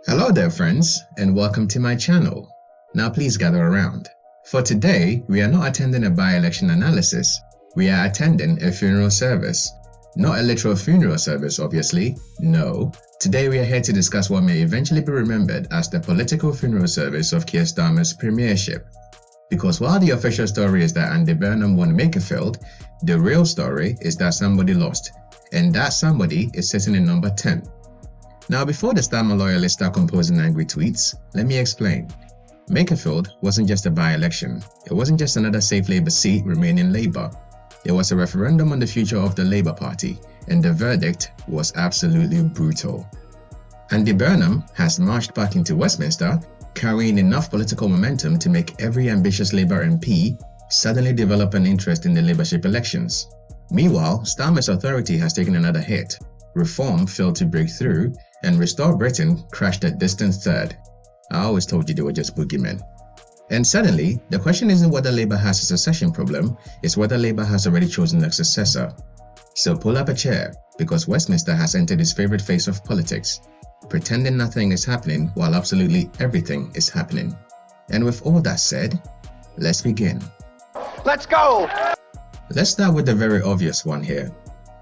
Hello there friends, and welcome to my channel. Now please gather around. For today, we are not attending a by-election analysis, we are attending a funeral service. Not a literal funeral service obviously, no. Today we are here to discuss what may eventually be remembered as the political funeral service of Keir Starmer's premiership. Because while the official story is that Andy Burnham won Makerfield, the real story is that somebody lost, and that somebody is sitting in number 10. Now before the Starmer loyalists start composing angry tweets, let me explain. Makerfield wasn't just a by-election, it wasn't just another safe Labour seat remaining Labour. It was a referendum on the future of the Labour Party, and the verdict was absolutely brutal. Andy Burnham has marched back into Westminster, carrying enough political momentum to make every ambitious Labour MP suddenly develop an interest in the Labourship elections. Meanwhile, Starmer's authority has taken another hit. Reform failed to break through, and Restore Britain crashed at distant third. I always told you they were just boogeymen. And suddenly, the question isn't whether Labour has a succession problem, it's whether Labour has already chosen a successor. So pull up a chair, because Westminster has entered its favourite phase of politics, pretending nothing is happening while absolutely everything is happening. And with all that said, let's begin. Let's go! Let's start with the very obvious one here.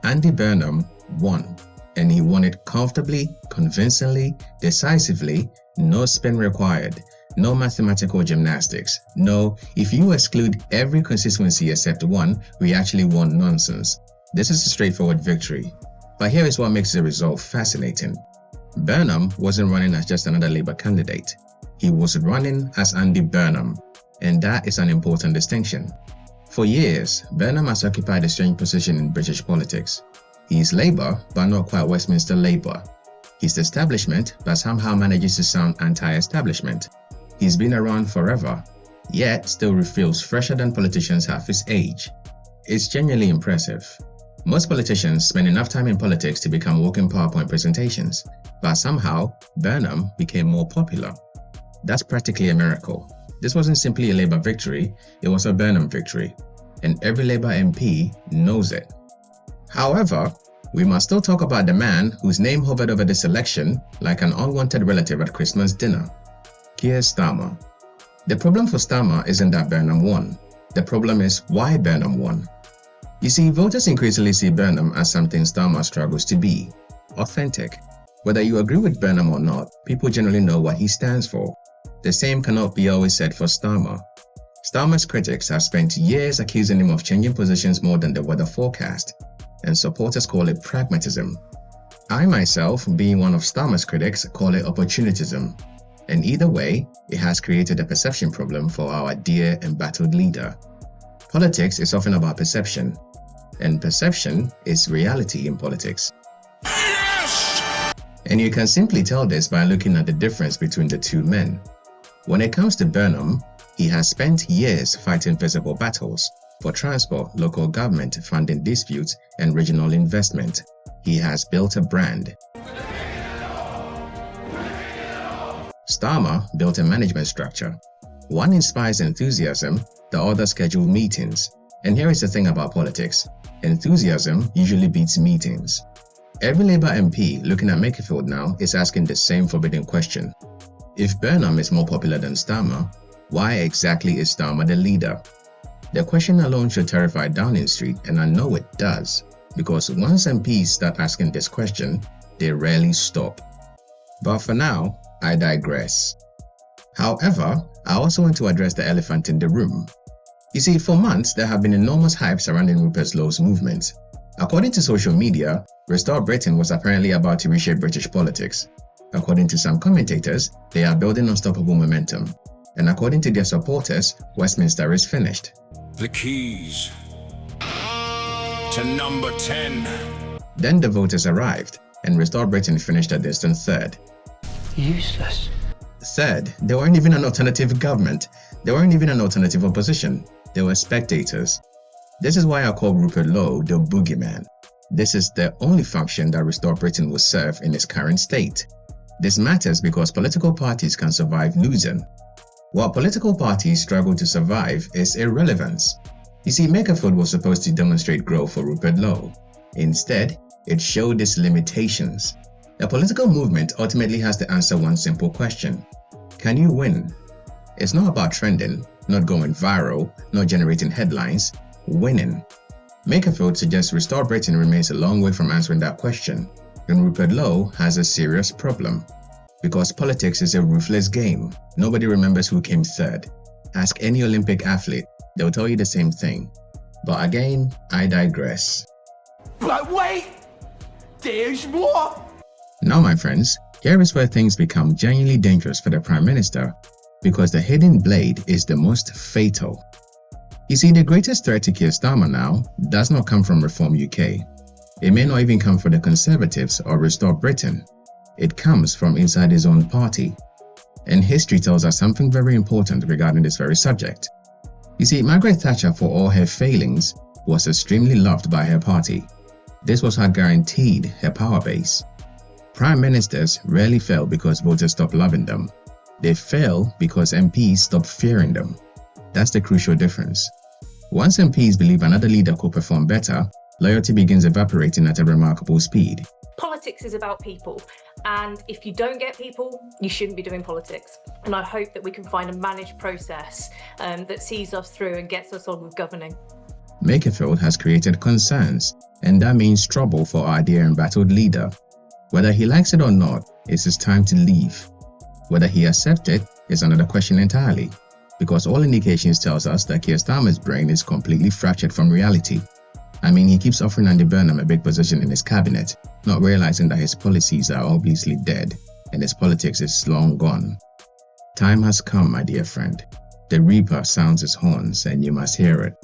Andy Burnham won, and he won it comfortably, convincingly, decisively, no spin required, no mathematical gymnastics, no, if you exclude every constituency except one, we actually won nonsense. This is a straightforward victory. But here is what makes the result fascinating. Burnham wasn't running as just another Labour candidate. He was running as Andy Burnham, and that is an important distinction. For years, Burnham has occupied a strange position in British politics. He is Labour, but not quite Westminster Labour. He's the establishment, but somehow manages to sound anti-establishment. He's been around forever, yet still feels fresher than politicians half his age. It's genuinely impressive. Most politicians spend enough time in politics to become walking PowerPoint presentations, but somehow Burnham became more popular. That's practically a miracle. This wasn't simply a Labour victory, it was a Burnham victory, and every Labour MP knows it. However, we must still talk about the man whose name hovered over this election like an unwanted relative at Christmas dinner, Keir Starmer. The problem for Starmer isn't that Burnham won. The problem is why Burnham won. You see, voters increasingly see Burnham as something Starmer struggles to be, authentic. Whether you agree with Burnham or not, people generally know what he stands for. The same cannot be always said for Starmer. Starmer's critics have spent years accusing him of changing positions more than the weather forecast, and supporters call it pragmatism. I myself, being one of Starmer's critics, call it opportunism. And either way, it has created a perception problem for our dear and battled leader. Politics is often about perception, and perception is reality in politics. Yes! And you can simply tell this by looking at the difference between the two men. When it comes to Burnham, he has spent years fighting physical battles for transport, local government, funding disputes, and regional investment. He has built a brand. Starmer built a management structure. One inspires enthusiasm, the other schedules meetings. And here is the thing about politics. Enthusiasm usually beats meetings. Every Labour MP looking at Makerfield now is asking the same forbidden question. If Burnham is more popular than Starmer, why exactly is Starmer the leader? The question alone should terrify Downing Street, and I know it does, because once MPs start asking this question, they rarely stop. But for now, I digress. However, I also want to address the elephant in the room. You see, for months there have been enormous hype surrounding Rupert Lowe's movement. According to social media, Restore Britain was apparently about to reshape British politics. According to some commentators, they are building unstoppable momentum. And according to their supporters, Westminster is finished. The keys to number 10. Then the voters arrived, and Restore Britain finished a distant third. Useless. Third, they weren't even an alternative government. They weren't even an alternative opposition. They were spectators. This is why I call Rupert Lowe the boogeyman. This is the only function that Restore Britain will serve in its current state. This matters because political parties can survive losing. What political parties struggle to survive is irrelevance. You see, Makerfield was supposed to demonstrate growth for Rupert Lowe. Instead, it showed its limitations. A political movement ultimately has to answer one simple question. Can you win? It's not about trending, not going viral, not generating headlines. Winning. Makerfield suggests Restore Britain remains a long way from answering that question, and Rupert Lowe has a serious problem. Because politics is a ruthless game. Nobody remembers who came third. Ask any Olympic athlete, they'll tell you the same thing. But again, I digress. But wait! There's more! Now my friends, here is where things become genuinely dangerous for the Prime Minister, because the hidden blade is the most fatal. You see, the greatest threat to Keir Starmer now does not come from Reform UK. It may not even come from the Conservatives or Restore Britain. It comes from inside his own party. And history tells us something very important regarding this very subject. You see, Margaret Thatcher, for all her failings, was extremely loved by her party. This was what guaranteed her power base. Prime Ministers rarely fail because voters stop loving them. They fail because MPs stop fearing them. That's the crucial difference. Once MPs believe another leader could perform better, loyalty begins evaporating at a remarkable speed. Politics is about people, and if you don't get people, you shouldn't be doing politics. And I hope that we can find a managed process that sees us through and gets us on with governing. Makerfield has created concerns, and that means trouble for our dear embattled leader. Whether he likes it or not, it's his time to leave. Whether he accepts it is another question entirely, because all indications tells us that Keir Starmer's brain is completely fractured from reality. I mean, he keeps offering Andy Burnham a big position in his cabinet, not realizing that his policies are obviously dead and his politics is long gone. Time has come, my dear friend. The Reaper sounds his horns and you must hear it.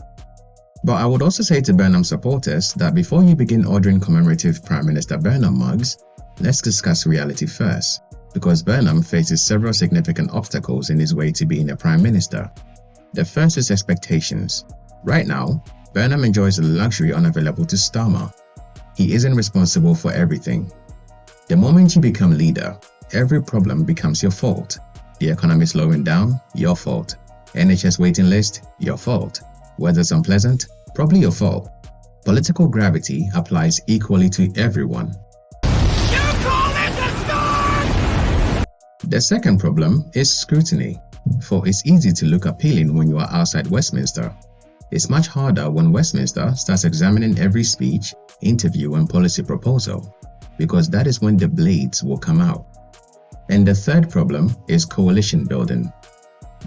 But I would also say to Burnham supporters that before you begin ordering commemorative Prime Minister Burnham mugs, let's discuss reality first, because Burnham faces several significant obstacles in his way to being a Prime Minister. The first is expectations. Right now, Burnham enjoys a luxury unavailable to Starmer. He isn't responsible for everything. The moment you become leader, every problem becomes your fault. The economy slowing down, your fault. NHS waiting list, your fault. Weather's unpleasant, probably your fault. Political gravity applies equally to everyone. You call this a storm? The second problem is scrutiny, for it's easy to look appealing when you are outside Westminster. It's much harder when Westminster starts examining every speech, interview and policy proposal, because that is when the blades will come out. And the third problem is coalition building.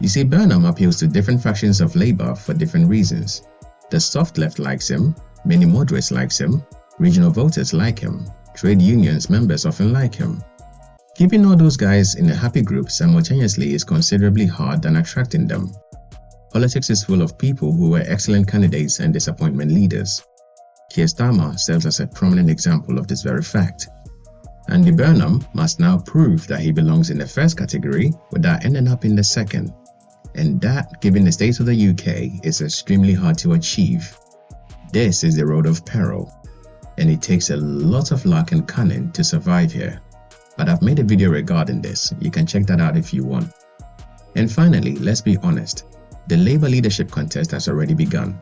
You see, Burnham appeals to different factions of Labour for different reasons. The soft left likes him, many moderates likes him, regional voters like him, trade unions members often like him. Keeping all those guys in a happy group simultaneously is considerably hard than attracting them. Politics is full of people who were excellent candidates and disappointment leaders. Keir Starmer serves as a prominent example of this very fact. Andy Burnham must now prove that he belongs in the first category without ending up in the second. And that, given the state of the UK, is extremely hard to achieve. This is the road of peril, and it takes a lot of luck and cunning to survive here. But I've made a video regarding this, you can check that out if you want. And finally, let's be honest. The Labour leadership contest has already begun.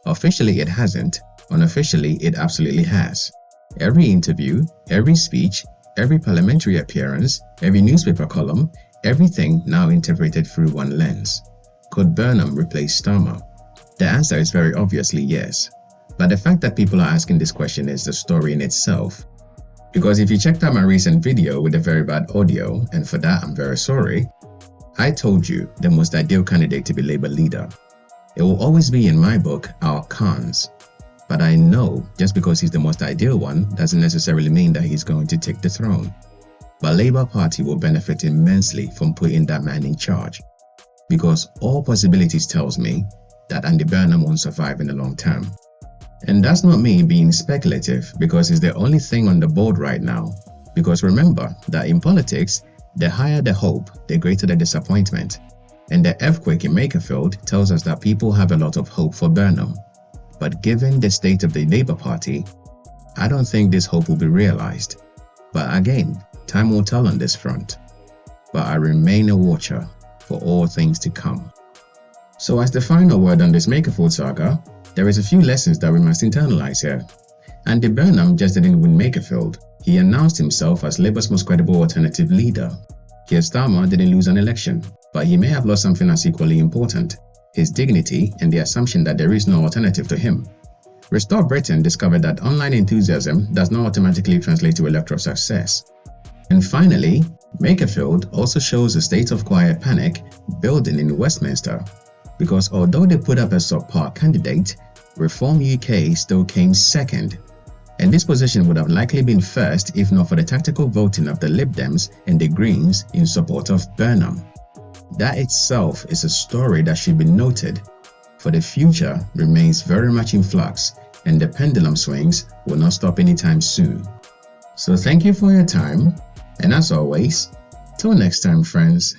Officially it hasn't, unofficially it absolutely has. Every interview, every speech, every parliamentary appearance, every newspaper column, everything now interpreted through one lens. Could Burnham replace Starmer? The answer is very obviously yes. But the fact that people are asking this question is the story in itself. Because if you checked out my recent video with the very bad audio, and for that I'm very sorry, I told you the most ideal candidate to be Labour leader. It will always be in my book our cons. But I know just because he's the most ideal one doesn't necessarily mean that he's going to take the throne. But Labour Party will benefit immensely from putting that man in charge. Because all possibilities tells me that Andy Burnham won't survive in the long term. And that's not me being speculative, because it's the only thing on the board right now. Because remember that in politics, the higher the hope, the greater the disappointment. And the earthquake in Makerfield tells us that people have a lot of hope for Burnham. But given the state of the Labour Party, I don't think this hope will be realized. But again, time will tell on this front. But I remain a watcher for all things to come. So as the final word on this Makerfield saga, there is a few lessons that we must internalize here. Andy Burnham just didn't win Makerfield, He announced himself as Labour's most credible alternative leader. Keir Starmer didn't lose an election, but he may have lost something as equally important: his dignity and the assumption that there is no alternative to him. Restore Britain discovered that online enthusiasm does not automatically translate to electoral success. And finally, Makerfield also shows a state of quiet panic building in Westminster, because although they put up a subpar candidate, Reform UK still came second. And this position would have likely been first if not for the tactical voting of the Lib Dems and the Greens in support of Burnham. That itself is a story that should be noted, for the future remains very much in flux and the pendulum swings will not stop anytime soon. So thank you for your time, and as always, till next time friends.